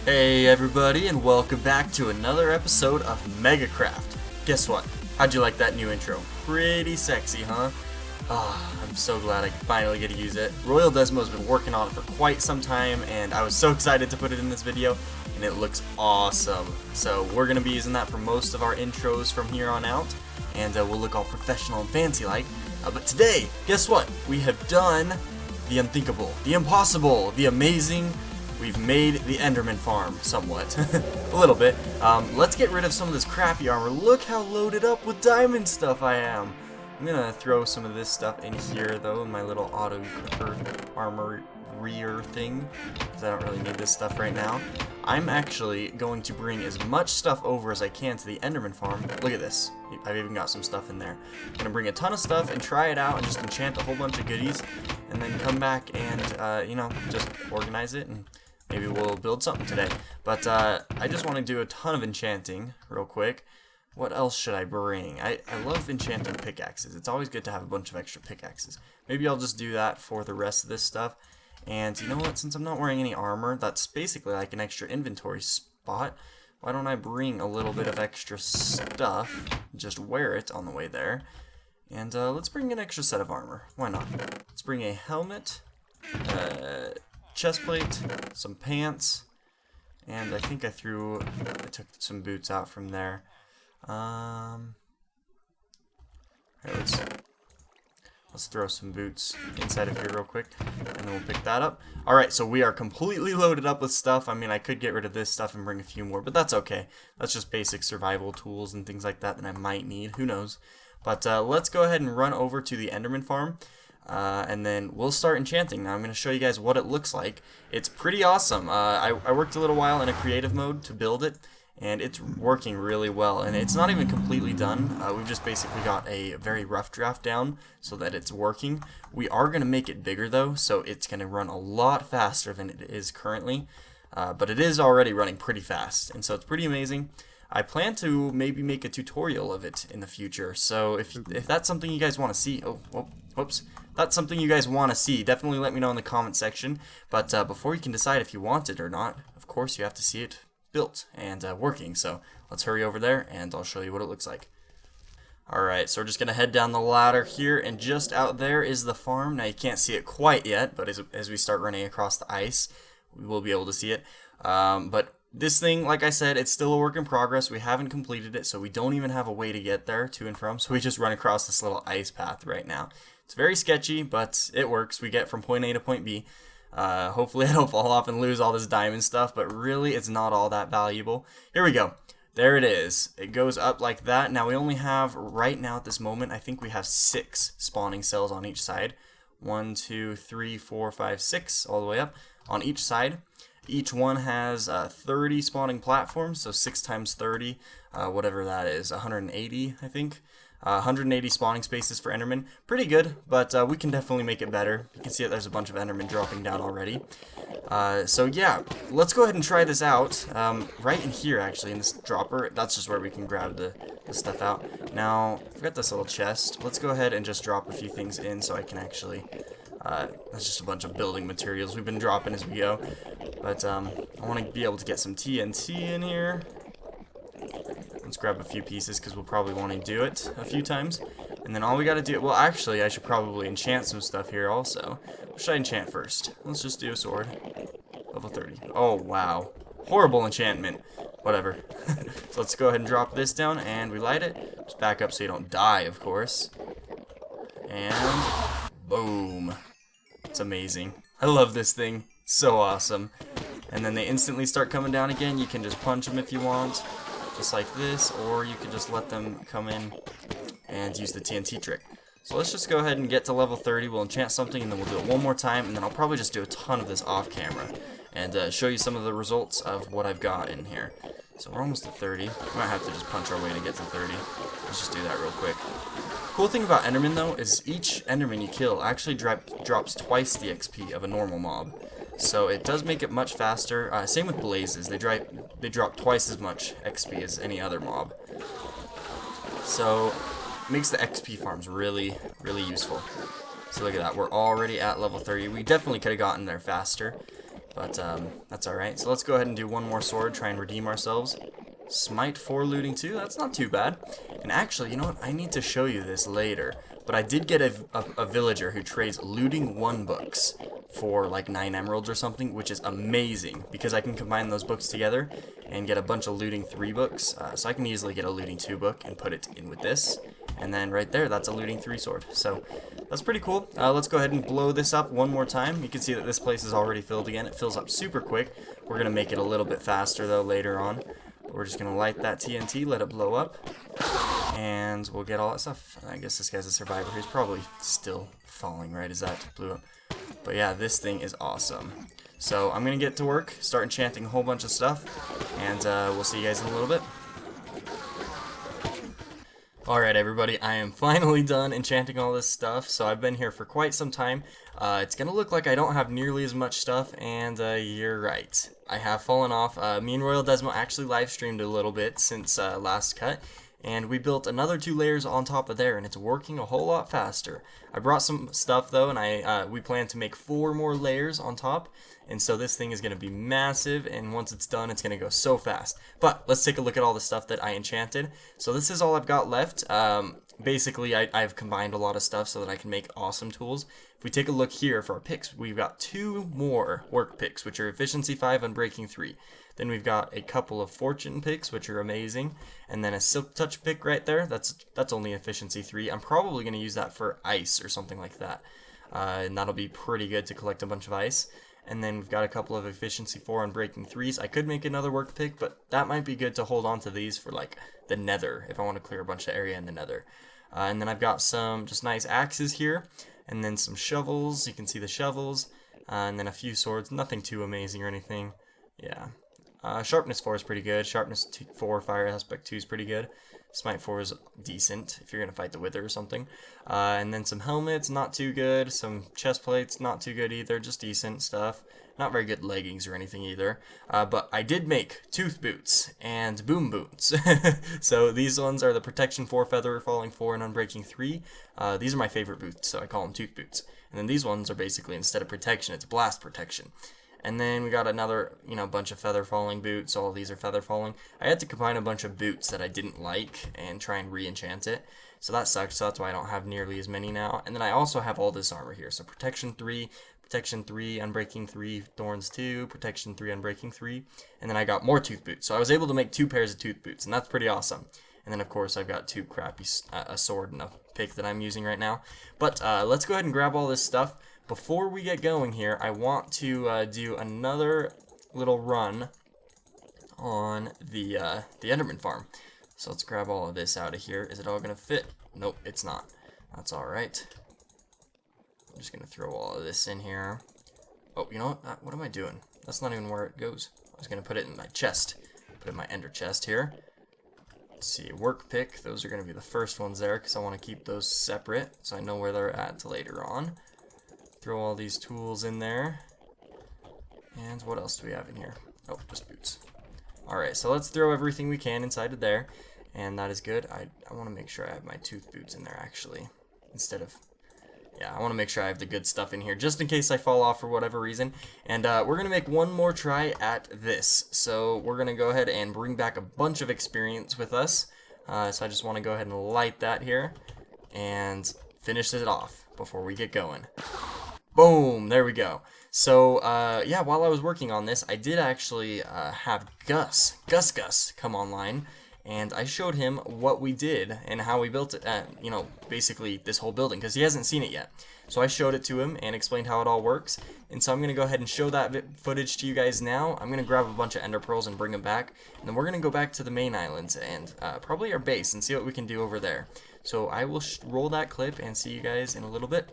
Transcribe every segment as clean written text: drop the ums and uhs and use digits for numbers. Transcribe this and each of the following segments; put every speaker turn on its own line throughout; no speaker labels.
Hey everybody, and welcome back to another episode of MegaKraft. Guess what? How'd you like that new intro? Pretty sexy, huh? I'm so glad I finally get to use it. RoyalDezmo has been working on it for quite some time, and I was so excited to put it in this video, and it looks awesome. So we're going to be using that for most of our intros from here on out, and we'll look all professional and fancy like. But today, guess what? We have done the unthinkable, the impossible, the amazing. We've made the Enderman Farm, somewhat. A little bit. Let's get rid of some of this crappy armor. Look how loaded up with diamond stuff I am. I'm gonna throw some of this stuff in here, though, in my little auto-equipper armor rear thing, because I don't really need this stuff right now. I'm actually going to bring as much stuff over as I can to the Enderman Farm. Look at this. I've even got some stuff in there. I'm gonna bring a ton of stuff and try it out and just enchant a whole bunch of goodies, and then come back and, just organize it, and maybe we'll build something today. But I just want to do a ton of enchanting real quick. What else should I bring? I love enchanting pickaxes. It's always good to have a bunch of extra pickaxes. Maybe I'll just do that for the rest of this stuff. And you know what? Since I'm not wearing any armor, that's basically like an extra inventory spot. Why don't I bring a little bit of extra stuff? Just wear it on the way there. And let's bring an extra set of armor. Why not? Let's bring a helmet. Chest plate, some pants, and I think I took some boots out from there. Here, let's throw some boots inside of here real quick, and then we'll pick that up. Alright, so we are completely loaded up with stuff. I mean, I could get rid of this stuff and bring a few more, but that's okay. That's just basic survival tools and things like that I might need. Who knows? But let's go ahead and run over to the Enderman Farm. And then we'll start enchanting. Now I'm going to show you guys what it looks like. It's pretty awesome. I worked a little while in a creative mode to build it, and it's working really well. And it's not even completely done. We've just basically got a very rough draft down so that it's working. We are going to make it bigger though, so it's going to run a lot faster than it is currently. But it is already running pretty fast, and so it's pretty amazing. I plan to maybe make a tutorial of it in the future, so if that's something you guys want to see, whoops, that's something you guys want to see, definitely let me know in the comment section. But before you can decide if you want it or not, of course you have to see it built and working, so let's hurry over there and I'll show you what it looks like. Alright, so we're just going to head down the ladder here, and just out there is the farm. Now you can't see it quite yet, but as we start running across the ice, we will be able to see it. But this thing, like I said, it's still a work in progress. We haven't completed it, so we don't even have a way to get there to and from. So we just run across this little ice path right now. It's very sketchy, but it works. We get from point A to point B. Hopefully I don't fall off and lose all this diamond stuff, but really it's not all that valuable. Here we go. There it is. It goes up like that. Now we only have, right now at this moment, I think we have 6 spawning cells on each side. 1, 2, 3, 4, 5, 6, all the way up on each side. Each one has 30 spawning platforms, so 6 times 30, whatever that is, 180, I think. 180 spawning spaces for Enderman. Pretty good, but we can definitely make it better. You can see that there's a bunch of Enderman dropping down already. So yeah, let's go ahead and try this out. Right in here, actually, in this dropper, that's just where we can grab the stuff out. Now, I've got this little chest. Let's go ahead and just drop a few things in so I can actually... that's just a bunch of building materials we've been dropping as we go. But I want to be able to get some TNT in here. Let's grab a few pieces because we'll probably want to do it a few times. And then all we got to do... Well, actually, I should probably enchant some stuff here also. What should I enchant first? Let's just do a sword. Level 30. Oh, wow. Horrible enchantment. Whatever. So let's go ahead and drop this down, and we light it. Just back up so you don't die, of course. And... boom. It's amazing. I love this thing. So awesome. And then they instantly start coming down again. You can just punch them if you want, just like this, or you can just let them come in and use the TNT trick. So let's just go ahead and get to level 30. We'll enchant something, and then we'll do it one more time, and then I'll probably just do a ton of this off camera and show you some of the results of what I've got in here. So we're almost at 30. We might have to just punch our way to get to 30. Let's just do that real quick. Cool thing about Enderman, though, is each Enderman you kill actually drops twice the XP of a normal mob. So it does make it much faster. Same with blazes. They drop twice as much XP as any other mob. So it makes the XP farms really, really useful. So look at that. We're already at level 30. We definitely could have gotten there faster. But that's alright. So let's go ahead and do one more sword, try and redeem ourselves. Smite 4 looting 2, that's not too bad. And actually, you know what, I need to show you this later. But I did get a villager who trades looting 1 books for like 9 emeralds or something, which is amazing. Because I can combine those books together and get a bunch of looting 3 books. So I can easily get a looting 2 book and put it in with this. And then right there, that's a looting 3 sword. So that's pretty cool. Let's go ahead and blow this up one more time. You can see that this place is already filled again. It fills up super quick. We're going to make it a little bit faster though later on. But we're just going to light that TNT, let it blow up. And we'll get all that stuff. I guess this guy's a survivor. He's probably still falling right as that blew up. But yeah, this thing is awesome. So I'm going to get to work, start enchanting a whole bunch of stuff. And we'll see you guys in a little bit. Alright everybody, I am finally done enchanting all this stuff, so I've been here for quite some time. It's gonna look like I don't have nearly as much stuff, and you're right. I have fallen off. Me and RoyalDezmo actually live streamed a little bit since last cut, and we built another 2 layers on top of there, and it's working a whole lot faster. I brought some stuff though, and we plan to make 4 more layers on top. And so this thing is going to be massive, and once it's done, it's going to go so fast. But let's take a look at all the stuff that I enchanted. So this is all I've got left. Basically, I've combined a lot of stuff so that I can make awesome tools. If we take a look here for our picks, we've got 2 more work picks, which are efficiency 5, unbreaking 3. Then we've got a couple of fortune picks, which are amazing. And then a silk touch pick right there. That's only efficiency 3. I'm probably going to use that for ice or something like that. And that'll be pretty good to collect a bunch of ice. And then we've got a couple of efficiency 4 on breaking 3s. I could make another work pick, but that might be good to hold on to these for like the nether, if I want to clear a bunch of area in the nether. And then I've got some just nice axes here, and then some shovels. You can see the shovels, and then a few swords. Nothing too amazing or anything. Yeah. Sharpness 4 is pretty good. Sharpness 4, fire aspect 2 is pretty good. Smite 4 is decent if you're going to fight the Wither or something. And then some helmets, not too good. Some chest plates, not too good either. Just decent stuff. Not very good leggings or anything either. But I did make tooth boots and boom boots. So these ones are the protection 4, feather falling 4, and unbreaking 3. These are my favorite boots, so I call them tooth boots. And then these ones are basically, instead of protection, it's blast protection. And then we got another, bunch of feather falling boots. All of these are feather falling. I had to combine a bunch of boots that I didn't like and try and re-enchant it. So that sucks. So that's why I don't have nearly as many now. And then I also have all this armor here. So protection 3, unbreaking 3, thorns 2, protection 3, unbreaking 3. And then I got more tooth boots. So I was able to make 2 pairs of tooth boots, and that's pretty awesome. And then of course I've got 2 crappy a sword and a pick that I'm using right now. But let's go ahead and grab all this stuff. Before we get going here, I want to do another little run on the Enderman Farm. So let's grab all of this out of here. Is it all going to fit? Nope, it's not. That's alright. I'm just going to throw all of this in here. Oh, you know what? What am I doing? That's not even where it goes. I was going to put it in my chest. Put it in my ender chest here. Let's see, work pick. Those are going to be the first ones there because I want to keep those separate so I know where they're at later on. Throw all these tools in there. And what else do we have in here? Oh, just boots. Alright, so let's throw everything we can inside of there. And that is good. I want to make sure I have my tooth boots in there, actually. Instead of... Yeah, I want to make sure I have the good stuff in here, just in case I fall off for whatever reason. And we're going to make one more try at this. So we're going to go ahead and bring back a bunch of experience with us. So I just want to go ahead and light that here. And finish it off before we get going. Boom! There we go. So, yeah, while I was working on this, I did actually have Gus come online, and I showed him what we did and how we built it, basically this whole building, because he hasn't seen it yet. So I showed it to him and explained how it all works, and so I'm going to go ahead and show that footage to you guys now. I'm going to grab a bunch of ender pearls and bring them back, and then we're going to go back to the main islands and probably our base and see what we can do over there. So I will roll that clip and see you guys in a little bit.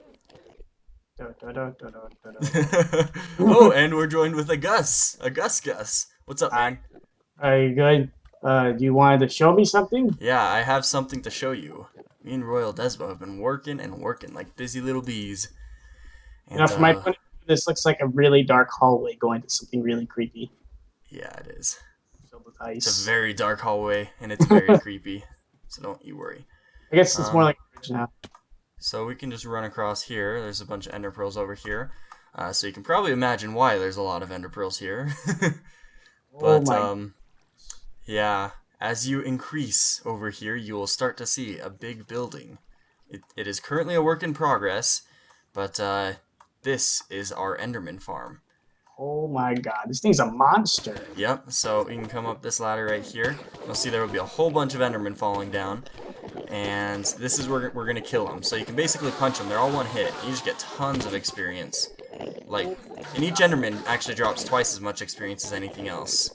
Oh, and we're joined with a Gus. What's up, man?
Are you good? Do you want to show me something?
Yeah, I have something to show you. Me and RoyalDezmo have been working like busy little bees. And,
from my point of view, this looks like a really dark hallway going to something really creepy.
Yeah, it is.
Filled with ice.
It's a very dark hallway, and it's very creepy. So don't you worry.
I guess it's more like a bridge now.
So we can just run across here. There's a bunch of ender pearls over here. So you can probably imagine why there's a lot of ender pearls here.
Oh
But
my.
yeah, as you increase over here, you will start to see a big building. It is currently a work in progress, but this is our Enderman Farm.
Oh my God. This thing's a monster.
Yep, so you can come up this ladder right here. You'll see there will be a whole bunch of Endermen falling down. And this is where we're going to kill them. So you can basically punch them. They're all one hit. You just get tons of experience. Like, and each Enderman actually drops twice as much experience as anything else.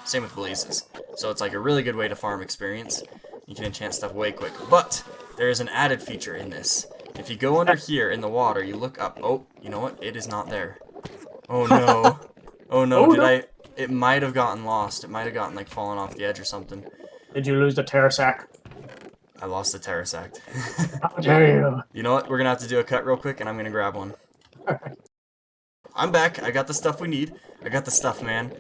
Same with blazes. So it's like a really good way to farm experience. You can enchant stuff way quicker. But there is an added feature in this. If you go under here in the water, you look up. Oh, you know what? It is not there. Oh no. Oh no,
Oh,
did
no.
I... It might have gotten lost. It might have gotten, like, fallen off the edge or something.
Did you lose the Terrasac?
I lost the Terrace Act.
How dare you?
You know what? We're gonna have to do a cut real quick, and I'm gonna grab one. I'm back. I got the stuff we need. I got the stuff, man.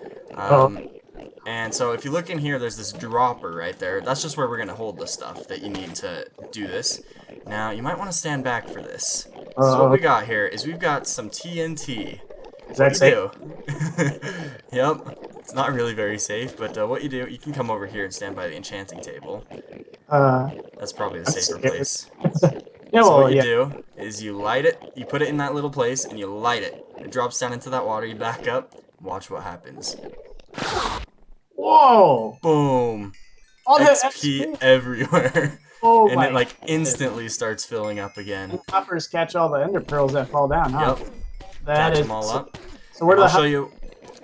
And so if you look in here, there's this dropper right there. That's just where we're gonna hold the stuff that you need to do this. Now, you might want to stand back for this. So what we got here is we've got some TNT.
Is that safe?
Yep. It's not really very safe, but what you do, you can come over here and stand by the enchanting table. That's probably the safer place.
Yeah,
So
well,
what you
yeah.
do is you light it, you put it in that little place, and you light it. It drops down into that water, you back up, watch what happens.
Whoa!
Boom!
All that
XP everywhere.
Oh
And
my
it like instantly starts filling up again.
And hoppers catch all the ender pearls that fall down, huh?
Yep.
That
Catch
is
them all up.
So where do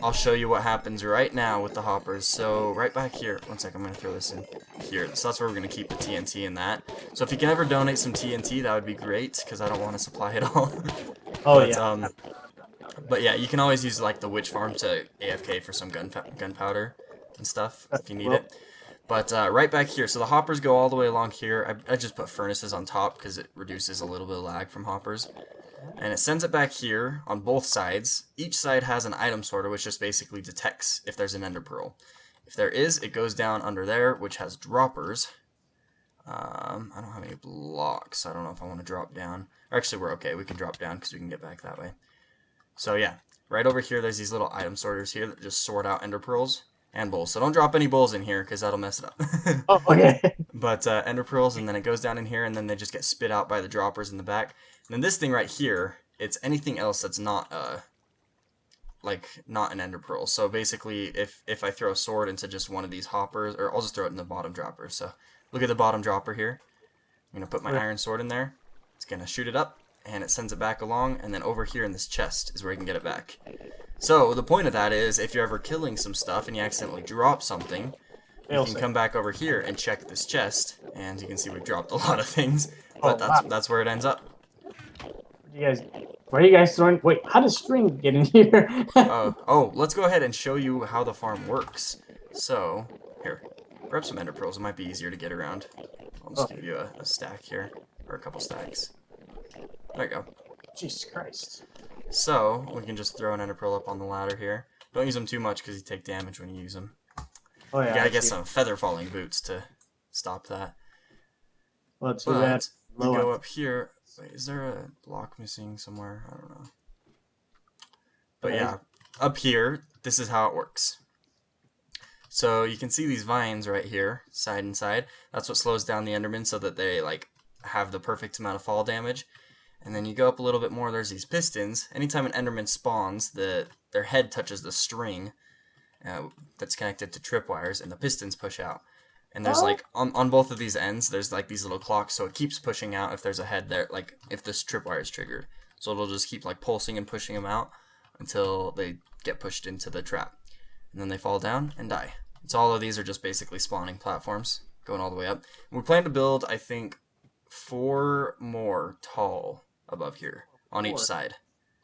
I'll show you what happens right now with the hoppers. So right back here, one sec, I'm gonna throw this in here. So that's where we're gonna keep the TNT in that. So if you can ever donate some TNT, that would be great, because I don't want to supply it all.
Oh
but,
yeah.
But yeah, you can always use like the witch farm to AFK for some gunpowder and stuff if you need it. But right back here, so the hoppers go all the way along here. I just put furnaces on top because it reduces a little bit of lag from hoppers. And it sends it back here on both sides. Each side has an item sorter, which just basically detects if there's an ender pearl. If there is, it goes down under there, which has droppers. I don't have any blocks, so I don't know if I want to drop down. Actually, we're okay. We can drop down because we can get back that way. So yeah, right over here, there's these little item sorters here that just sort out ender pearls and bowls. So don't drop any bowls in here because that'll mess it up.
Oh, okay.
But ender pearls, and then it goes down in here, and then they just get spit out by the droppers in the back. And then this thing right here, it's anything else that's not not an ender pearl. So basically, if I throw a sword into just one of these hoppers, or I'll just throw it in the bottom dropper. So look at the bottom dropper here. I'm gonna put my iron sword in there. It's gonna shoot it up, and it sends it back along. And then over here in this chest is where you can get it back. So the point of that is, if you're ever killing some stuff and you accidentally drop something, you can come back over here and check this chest, and you can see we've dropped a lot of things. But that's where it ends up.
Where are you guys throwing? Wait, how does string get in here?
Oh, let's go ahead and show you how the farm works. So, here, grab some ender pearls. It might be easier to get around. I'll just give you a stack here, or a couple stacks. There you go.
Jesus Christ.
So, we can just throw an ender pearl up on the ladder here. Don't use them too much because you take damage when you use them.
Oh yeah.
You gotta get some feather falling boots to stop that.
Well, too bad.
We go up here. Wait, is there a block missing somewhere? I don't know. But yeah, up here, this is how it works. So you can see these vines right here, side and side. That's what slows down the Endermen so that they like have the perfect amount of fall damage. And then you go up a little bit more, there's these pistons. Anytime an Enderman spawns, their head touches the string that's connected to tripwires, and the pistons push out. And there's like, on both of these ends, there's like these little clocks, so it keeps pushing out if there's a head there, like if this tripwire is triggered. So it'll just keep like pulsing and pushing them out until they get pushed into the trap. And then they fall down and die. So all of these are just basically spawning platforms, going all the way up. And we plan to build, I think, 4 more tall above here on each side.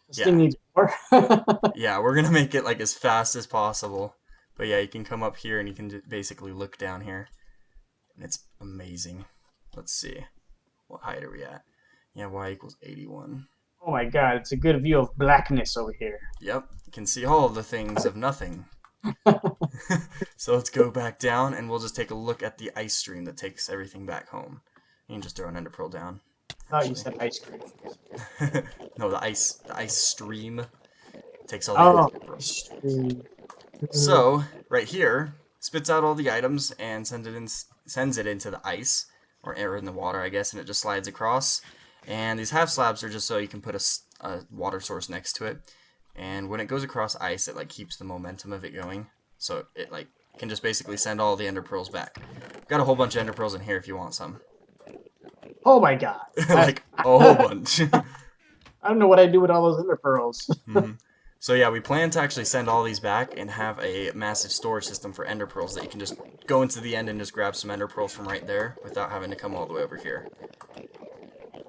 This thing needs more.
Yeah, we're going to make it like as fast as possible. But yeah, you can come up here and you can basically look down here. And it's amazing. Let's see. What height are we at? Yeah, y equals 81.
Oh my god, it's a good view of blackness over here.
Yep, you can see all of the things of nothing. So let's go back down and we'll just take a look at the ice stream that takes everything back home. You can just throw an ender pearl down.
thought you said ice cream.
No, the ice stream takes all the
Oh,
ender pearls.
ice cream.
So right here, spits out all the items and sends it into the ice or air in the water, I guess, and it just slides across. And these half slabs are just so you can put a water source next to it. And when it goes across ice, it like keeps the momentum of it going. So it like can just basically send all the ender pearls back. Got a whole bunch of ender pearls in here if you want some.
Oh my god.
Like a whole bunch.
I don't know what I do with all those ender pearls.
So yeah, we plan to actually send all these back and have a massive storage system for ender pearls that you can just go into the end and just grab some ender pearls from right there without having to come all the way over here.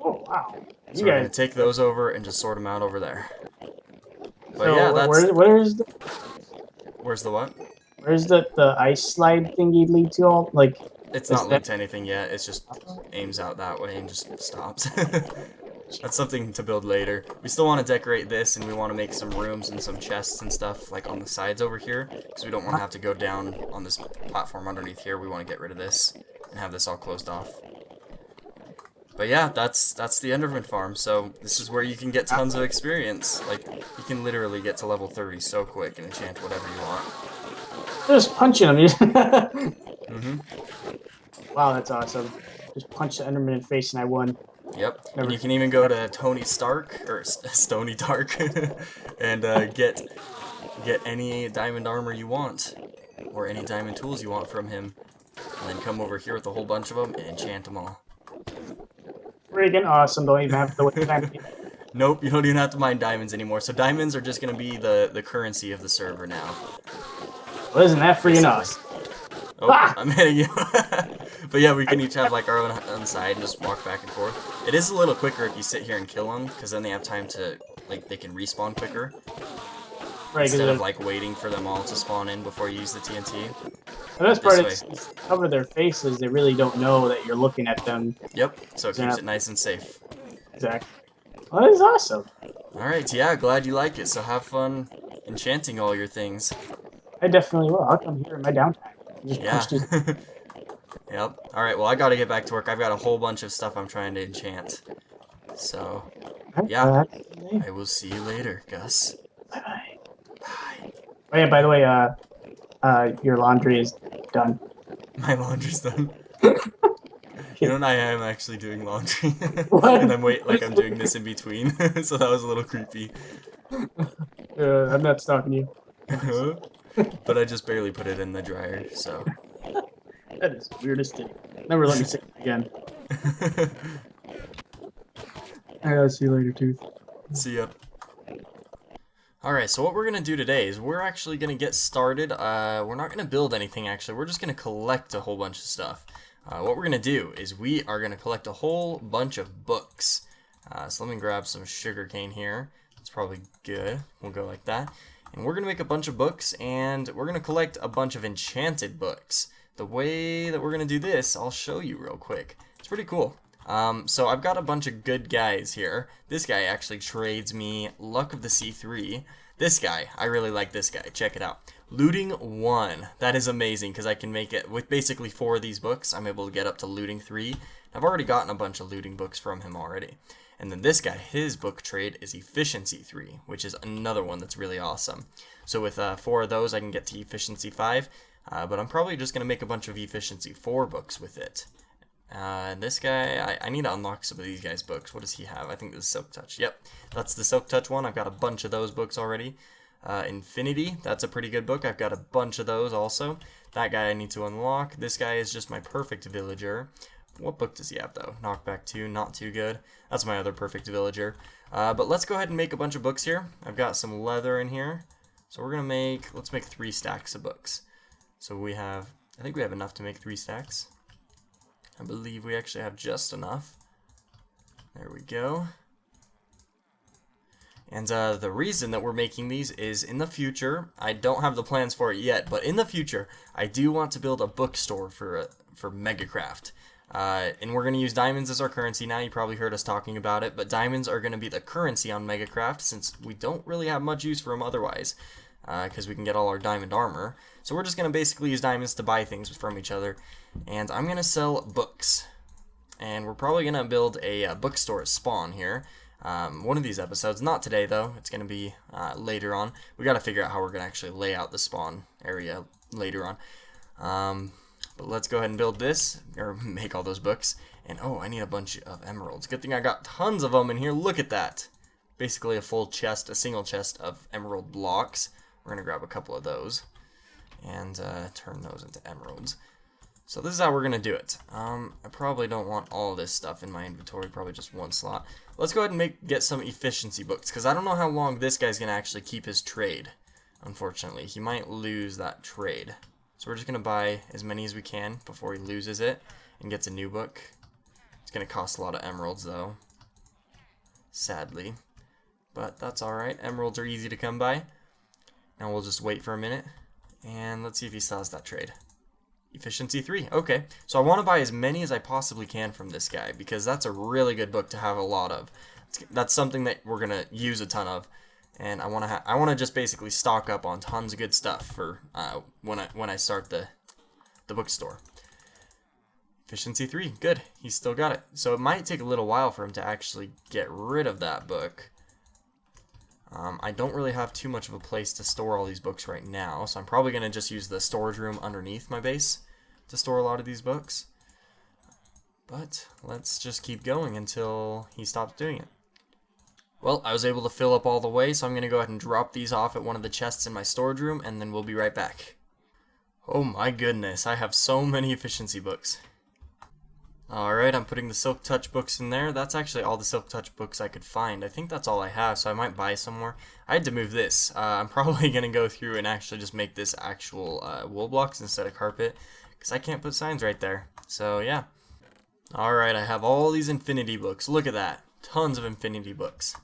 Oh wow.
So we're going to take those over and just sort them out over there. But
so
yeah, that's...
where's the
Where's the what?
where's the ice slide thingy lead to all like?
It's not linked to anything yet. It's just aims out that way and just stops. That's something to build later. We still want to decorate this, and we want to make some rooms and some chests and stuff like on the sides over here, because we don't want to have to go down on this platform underneath here. We want to get rid of this and have this all closed off. But yeah, that's the Enderman Farm. So this is where you can get tons of experience. Like, you can literally get to level 30 so quick and enchant whatever you want.
Just punching them.
Mm-hmm.
Wow, that's awesome. Just punch the Enderman in the face and I won.
Yep, and you can even go to Tony Stark, or Stony Dark, and get any diamond armor you want, or any diamond tools you want from him, and then come over here with a whole bunch of them and enchant them all.
Friggin' awesome, don't even have to wait time.
Nope, you don't even have to mine diamonds anymore, so diamonds are just going to be the currency of the server now.
Well, isn't that friggin' awesome?
Oh, ah! I'm hitting you. But yeah, we can each have like our own side and just walk back and forth. It is a little quicker if you sit here and kill them, because then they have time to, like, they can respawn quicker.
Right,
instead of like waiting for them all to spawn in before you use the TNT.
The best part is cover their faces. They really don't know that you're looking at them.
Yep, so it keeps it nice and safe.
Exactly. Well, that is awesome.
Alright, yeah, glad you like it. So have fun enchanting all your things.
I definitely will. I'll come here in my downtime. Just
yeah. Yep. Alright, well, I gotta get back to work. I've got a whole bunch of stuff I'm trying to enchant. So, yeah. I will see you later, Gus.
Bye-bye.
Bye.
Oh, yeah, by the way, your laundry is done.
My laundry's done. You know, I am actually doing laundry.
What?
And I'm I'm doing this in between. So that was a little creepy.
I'm not stalking you.
But I just barely put it in the dryer, so.
That is the weirdest thing. Never let me say it again. I'll see you later, Tooth.
See ya. Alright, so what we're going to do today is we're actually going to get started. We're not going to build anything, actually. We're just going to collect a whole bunch of stuff. What we're going to do is we are going to collect a whole bunch of books. So let me grab some sugarcane here. It's probably good. We'll go like that. And we're going to make a bunch of books, and we're going to collect a bunch of enchanted books. The way that we're going to do this, I'll show you real quick. It's pretty cool. So I've got a bunch of good guys here. This guy actually trades me Luck of the C3. This guy, I really like this guy. Check it out. Looting 1. That is amazing because I can make it with basically 4 of these books. I'm able to get up to Looting 3. I've already gotten a bunch of looting books from him already. And then this guy, his book trade is Efficiency 3, which is another one that's really awesome. So with 4 of those, I can get to Efficiency 5. But I'm probably just going to make a bunch of Efficiency 4 books with it. This guy, I need to unlock some of these guys' books. What does he have? I think this is Silk Touch. Yep, that's the Silk Touch one. I've got a bunch of those books already. Infinity, that's a pretty good book. I've got a bunch of those also. That guy I need to unlock. This guy is just my perfect villager. What book does he have, though? Knockback 2, not too good. That's my other perfect villager. But let's go ahead and make a bunch of books here. I've got some leather in here. So we're going to let's make 3 stacks of books. So I think we have enough to make 3 stacks. I believe we actually have just enough. There we go. And the reason that we're making these is in the future, I don't have the plans for it yet, but in the future, I do want to build a bookstore for MegaKraft. And we're going to use diamonds as our currency now. You probably heard us talking about it, but diamonds are going to be the currency on MegaKraft since we don't really have much use for them otherwise. Because we can get all our diamond armor. So we're just going to basically use diamonds to buy things from each other. And I'm going to sell books. and we're probably going to build a bookstore spawn here. One of these episodes, not today though, it's going to be later on. We got to figure out how we're going to actually lay out the spawn area later on. But let's go ahead and build this, or make all those books. And oh, I need a bunch of emeralds. Good thing I got tons of them in here. Look at that. Basically a full chest, a single chest of emerald blocks. We're going to grab a couple of those and turn those into emeralds. So this is how we're going to do it. I probably don't want all this stuff in my inventory, probably just one slot. Let's go ahead and get some efficiency books, because I don't know how long this guy's going to actually keep his trade, unfortunately. He might lose that trade. So we're just going to buy as many as we can before he loses it and gets a new book. It's going to cost a lot of emeralds, though, sadly. But that's alright. Emeralds are easy to come by. Now we'll just wait for a minute, and let's see if he still has that trade. Efficiency 3. Okay, so I want to buy as many as I possibly can from this guy, because that's a really good book to have a lot of. That's something that we're gonna use a ton of, and I want to just basically stock up on tons of good stuff for when I start the bookstore. Efficiency 3. Good. He's still got it. So it might take a little while for him to actually get rid of that book. I don't really have too much of a place to store all these books right now, so I'm probably going to just use the storage room underneath my base to store a lot of these books. But let's just keep going until he stops doing it. Well, I was able to fill up all the way, so I'm going to go ahead and drop these off at one of the chests in my storage room, and then we'll be right back. Oh my goodness, I have so many efficiency books. Alright, I'm putting the Silk Touch books in there. That's actually all the Silk Touch books I could find. I think that's all I have, so I might buy some more. I had to move this. I'm probably going to go through and actually just make this actual wool blocks instead of carpet, because I can't put signs right there. So, yeah. Alright, I have all these infinity books. Look at that. Tons of infinity books.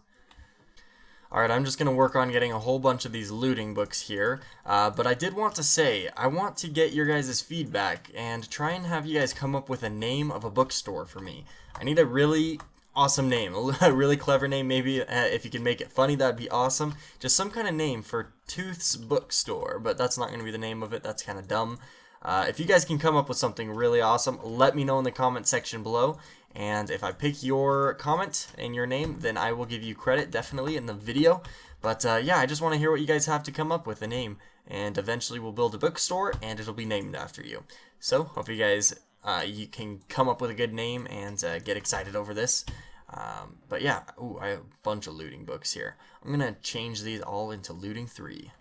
Alright, I'm just going to work on getting a whole bunch of these looting books here, but I did want to say, I want to get your guys' feedback and try and have you guys come up with a name of a bookstore for me. I need a really awesome name, a really clever name maybe. If you can make it funny, that'd be awesome. Just some kind of name for Tooth's Bookstore, but that's not going to be the name of it. That's kind of dumb. If you guys can come up with something really awesome, let me know in the comment section below. And if I pick your comment and your name, then I will give you credit definitely in the video. But yeah, I just want to hear what you guys have to come up with a name. And eventually we'll build a bookstore and it'll be named after you. So hope you guys you can come up with a good name and get excited over this. But yeah, ooh, I have a bunch of looting books here. I'm going to change these all into looting 3.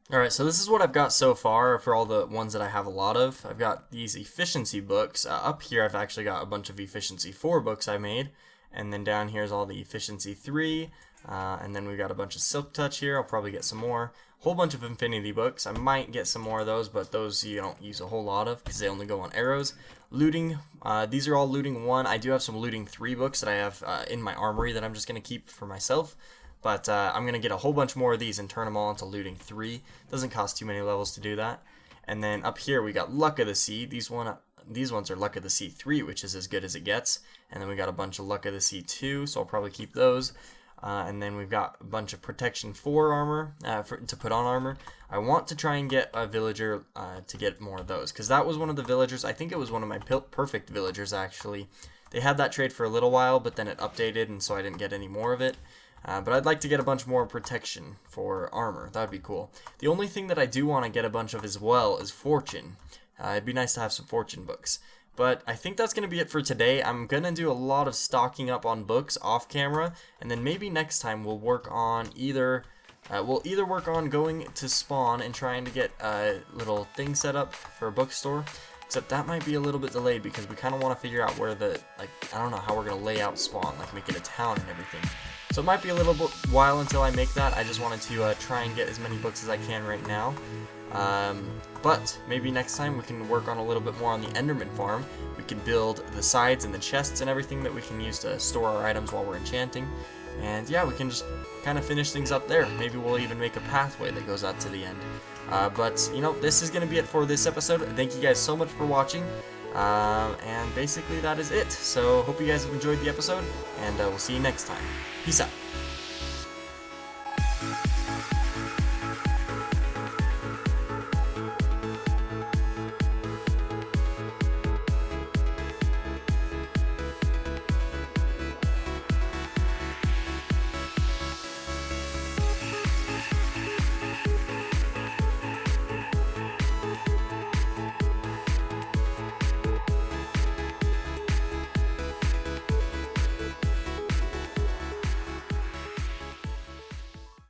Alright, so this is what I've got so far for all the ones that I have a lot of. I've got these efficiency books. Up here I've actually got a bunch of efficiency 4 books I made. And then down here is all the efficiency 3. And then we've got a bunch of Silk Touch here. I'll probably get some more. Whole bunch of infinity books. I might get some more of those, but those you don't use a whole lot of because they only go on arrows. Looting, these are all looting 1. I do have some looting 3 books that I have in my armory that I'm just going to keep for myself. But I'm going to get a whole bunch more of these and turn them all into looting 3. Doesn't cost too many levels to do that. And then up here we got Luck of the Sea. These ones are Luck of the Sea 3, which is as good as it gets. And then we got a bunch of Luck of the Sea 2, so I'll probably keep those. And then we've got a bunch of Protection 4 armor to put on armor. I want to try and get a villager to get more of those, because that was one of the villagers. I think it was one of my perfect villagers actually. They had that trade for a little while, but then it updated, and so I didn't get any more of it. But I'd like to get a bunch more protection for armor. That would be cool. The only thing that I do want to get a bunch of as well is fortune. It'd be nice to have some fortune books. But I think that's going to be it for today. I'm going to do a lot of stocking up on books off camera. And then maybe next time we'll work on either work on going to spawn and trying to get a little thing set up for a bookstore. Except that might be a little bit delayed because we kind of want to figure out where the, I don't know how we're going to lay out spawn, make it a town and everything. So it might be a little while until I make that. I just wanted to try and get as many books as I can right now. But maybe next time we can work on a little bit more on the Enderman Farm. We can build the sides and the chests and everything that we can use to store our items while we're enchanting. And yeah, we can just kind of finish things up there. Maybe we'll even make a pathway that goes out to the end. But, you know, this is going to be it for this episode. Thank you guys so much for watching. And basically that is it. So hope you guys have enjoyed the episode, and we'll see you next time. Peace out.